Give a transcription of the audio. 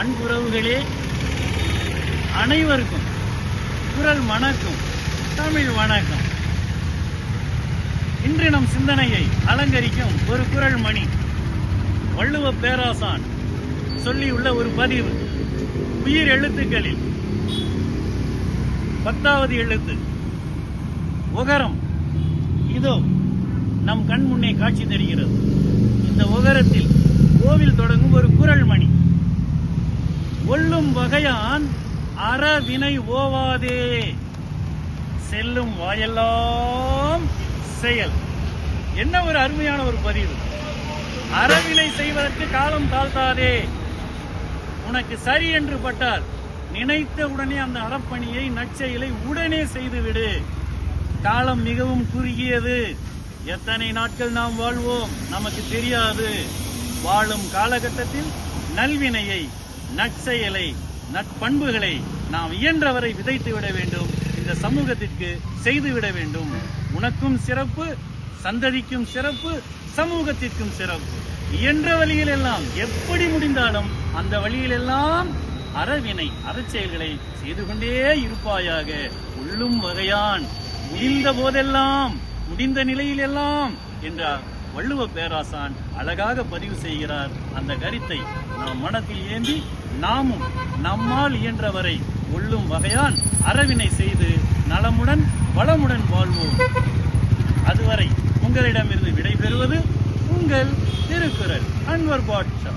அன்புறவுகளே, அனைவருக்கும் குரல் வணக்கம், தமிழ் வணக்கம். இன்று நம் சிந்தனையை அலங்கரிக்கும் ஒரு குரல் மணி, வள்ளுவ பேராசான் சொல்லியுள்ள ஒரு பதிவு. உயிர் எழுத்துக்களில் 10வது எழுத்து ஒகரம் இதோ நம் கண் முன்னே காட்சி தருகிறது. இந்த ஒகரத்தில் கோவில் தொடங்கும் ஒரு குரல் மணி. ஒல்லும் வகையான் அறவினை ஓவாதே, செல்லும் வாயெல்லாம் செயல். என்ன ஒரு அருமையான ஒரு பதிவு. அறவினை செய்வதற்கு காலம் தாழ்த்தாதே. உனக்கு சரி என்று பட்டால் நினைத்த உடனே அந்த அறப்பணியை, நற்செயலை உடனே செய்துவிடு. காலம் மிகவும் குறுகியது. எத்தனை நாட்கள் நாம் வாழ்வோம் நமக்கு தெரியாது. வாழும் காலகட்டத்தில் நல்வினையை, நற்செயலை, நற்பண்புகளை நாம் இயன்றவரை விதைத்து விட வேண்டும். இந்த சமூகத்திற்கு செய்துவிட வேண்டும். உனக்கும் சிறப்பு, சந்ததிக்கும் சிறப்பு, சமூகத்திற்கும் சிறப்பு. இயன்ற வழியிலெல்லாம், எப்படி முடிந்தாலும் அந்த வழியிலெல்லாம் அறவினை, அறச்செயல்களை செய்து கொண்டே இருப்பாயாக. உள்ளும் வகையான், முடிந்த போதெல்லாம், முடிந்த நிலையிலெல்லாம் என்றார் வள்ளுவ பேராசான் அழகாக பதிவு செய்கிறார். அந்த கருத்தை நாம் மனத்தில் ஏந்தி நாமும் நம்மால் இயன்றவரை உள்ளும் வகையான் அறவினை செய்து நலமுடன் வளமுடன் வாழ்வோம். அதுவரை உங்களிடமிருந்து விடைபெறுவது உங்கள் திருக்குறள் அன்வர் பாட்ஷா.